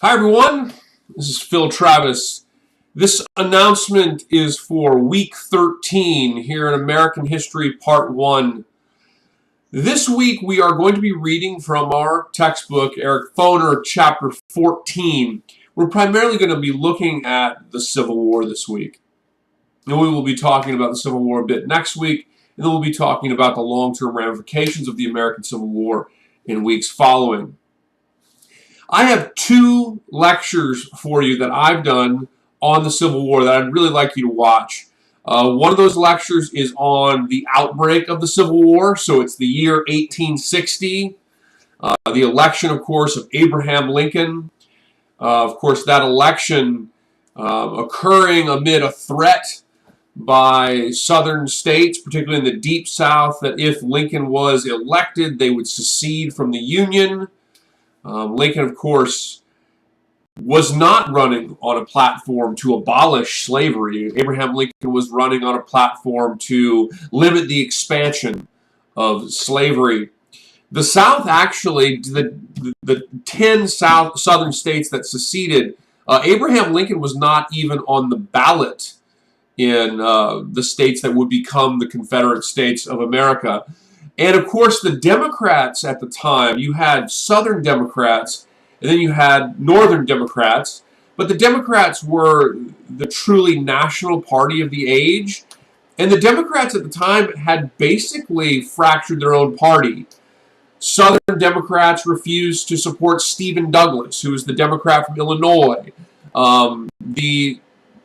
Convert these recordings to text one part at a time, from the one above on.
Hi, everyone. This is Phil Travis. This announcement is for week 13 here in American History Part 1. This week we are going to be reading from our textbook, Eric Foner, Chapter 14. We're primarily going to be looking at the Civil War this week. And we will be talking about the Civil War a bit next week, and then we'll be talking about the long-term ramifications of the American Civil War in weeks following. I have two lectures for you that I've done on the Civil War that I'd really like you to watch. One of those lectures is on the outbreak of the Civil War, so it's the year 1860, the election, of course, of Abraham Lincoln. Of course, that election occurring amid a threat by southern states, particularly in the Deep South, that if Lincoln was elected, they would secede from the Union. Lincoln, of course, was not running on a platform to abolish slavery. Abraham Lincoln was running on a platform to limit the expansion of slavery. The South, actually, the 10 southern states that seceded, Abraham Lincoln was not even on the ballot in the states that would become the Confederate States of America. And of course, the Democrats at the time, you had Southern Democrats, and then you had Northern Democrats. But the Democrats were the truly national party of the age. And the Democrats at the time had basically fractured their own party. Southern Democrats refused to support Stephen Douglas, who was the Democrat from Illinois.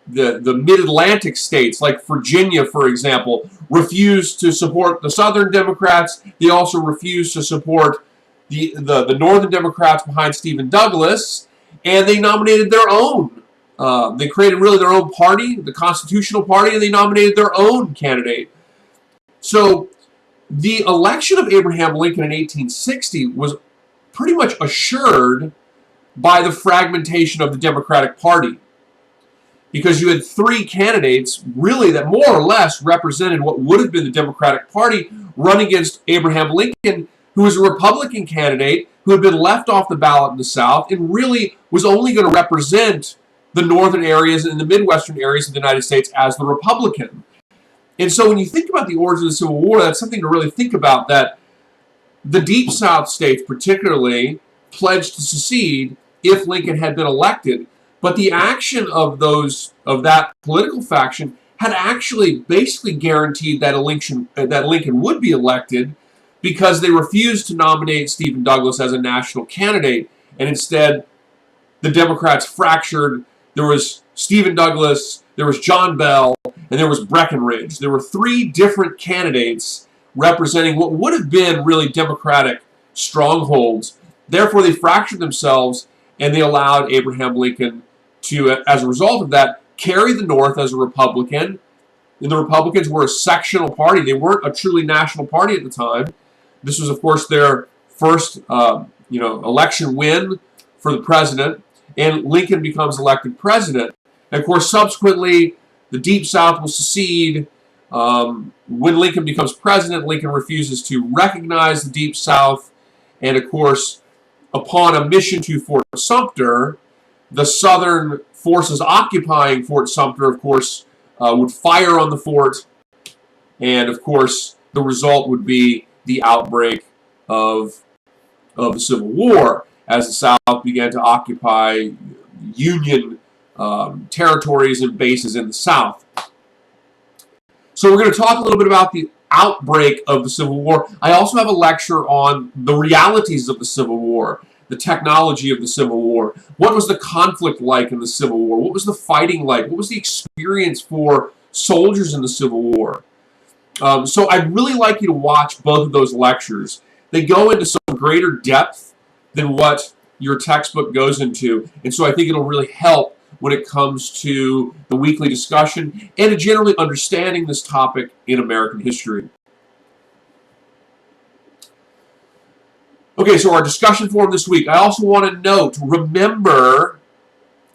The mid-Atlantic states, like Virginia, for example, refused to support the Southern Democrats. They also refused to support the Northern Democrats behind Stephen Douglas, and they nominated their own. They created really their own party, the Constitutional Party, and they nominated their own candidate. So the election of Abraham Lincoln in 1860 was pretty much assured by the fragmentation of the Democratic Party, because you had three candidates really that more or less represented what would have been the Democratic Party run against Abraham Lincoln, who was a Republican candidate who had been left off the ballot in the South and really was only going to represent the northern areas and the Midwestern areas of the United States as the Republican. And so when you think about the origins of the Civil War, that's something to really think about, that the Deep South states particularly pledged to secede if Lincoln had been elected. But the action of that political faction had actually basically guaranteed that Lincoln would be elected, because they refused to nominate Stephen Douglas as a national candidate, and instead the Democrats fractured. There was Stephen Douglas, there was John Bell, and there was Breckinridge. There were three different candidates representing what would have been really Democratic strongholds. Therefore, they fractured themselves, and they allowed Abraham Lincoln to, as a result of that, carry the North as a Republican. And the Republicans were a sectional party. They weren't a truly national party at the time. This was, of course, their first election win for the president, and Lincoln becomes elected president. And of course, subsequently, the Deep South will secede. When Lincoln becomes president, Lincoln refuses to recognize the Deep South. And of course, upon a mission to Fort Sumter, the Southern forces occupying Fort Sumter, of course, would fire on the fort. And of course, the result would be the outbreak of the Civil War, as the South began to occupy Union territories and bases in the South. So we're going to talk a little bit about the outbreak of the Civil War. I also have a lecture on the realities of the Civil War, the technology of the Civil War. What was the conflict like in the Civil War? What was the fighting like? What was the experience for soldiers in the Civil War? So I'd really like you to watch both of those lectures. They go into some greater depth than what your textbook goes into, and so I think it'll really help when it comes to the weekly discussion and to generally understanding this topic in American history. Okay, so our discussion forum this week. I also want to note, remember,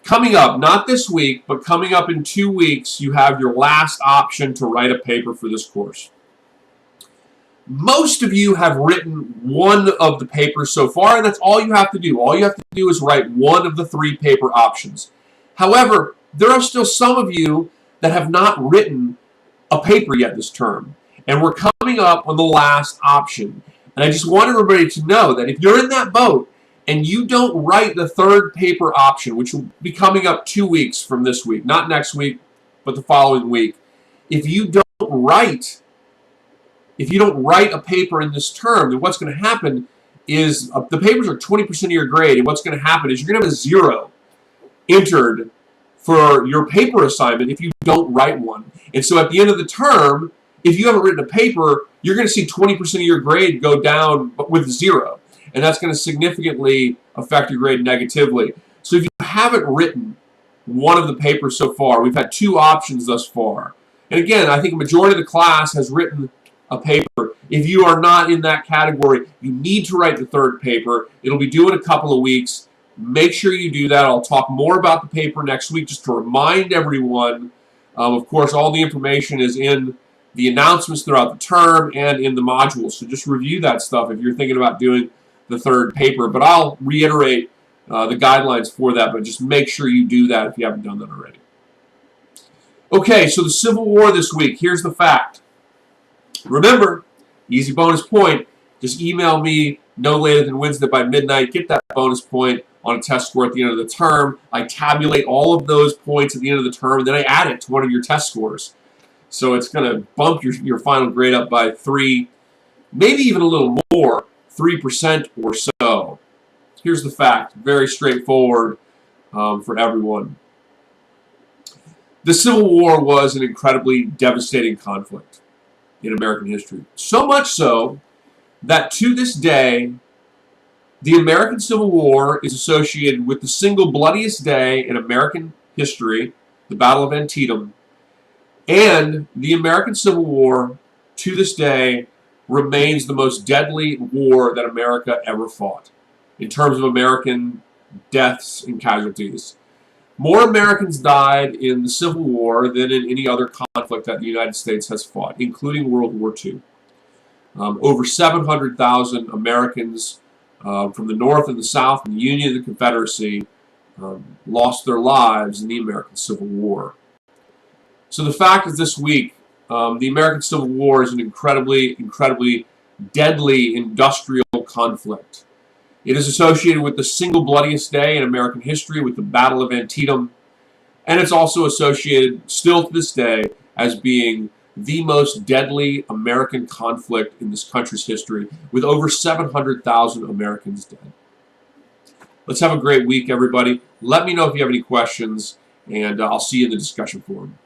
coming up, not this week, but coming up in 2 weeks, you have your last option to write a paper for this course. Most of you have written one of the papers so far, and that's all you have to do. All you have to do is write one of the 3 paper options. However, there are still some of you that have not written a paper yet this term, and we're coming up on the last option. And I just want everybody to know that if you're in that boat and you don't write the 3rd paper option, which will be coming up 2 weeks from this week, not next week, but the following week, if you don't write a paper in this term, then what's going to happen is the papers are 20% of your grade, and what's going to happen is you're going to have a 0 entered for your paper assignment if you don't write one. And so at the end of the term, if you haven't written a paper, you're going to see 20% of your grade go down with 0. And that's going to significantly affect your grade negatively. So if you haven't written one of the papers so far, we've had 2 options thus far. And again, I think a majority of the class has written a paper. If you are not in that category, you need to write the 3rd paper. It'll be due in a couple of weeks. Make sure you do that. I'll talk more about the paper next week just to remind everyone. Of course, all the information is in the announcements throughout the term and in the modules. So just review that stuff if you're thinking about doing the 3rd paper. But I'll reiterate the guidelines for that, but just make sure you do that if you haven't done that already. Okay, so the Civil War this week. Here's the fact. Remember, easy bonus point. Just email me no later than Wednesday by midnight. Get that bonus point on a test score at the end of the term. I tabulate all of those points at the end of the term, and then I add it to one of your test scores. So it's going to bump your final grade up by 3, maybe even a little more, 3% or so. Here's the fact. Very straightforward for everyone. The Civil War was an incredibly devastating conflict in American history. So much so that to this day, the American Civil War is associated with the single bloodiest day in American history, the Battle of Antietam, and the American Civil War, to this day, remains the most deadly war that America ever fought in terms of American deaths and casualties. More Americans died in the Civil War than in any other conflict that the United States has fought, including World War II. Over 700,000 Americans from the North and the South and the Union and the Confederacy lost their lives in the American Civil War. So the fact is this week, the American Civil War is an incredibly, incredibly deadly industrial conflict. It is associated with the single bloodiest day in American history, with the Battle of Antietam, and it's also associated, still to this day, as being the most deadly American conflict in this country's history, with over 700,000 Americans dead. Let's have a great week, everybody. Let me know if you have any questions, and I'll see you in the discussion forum.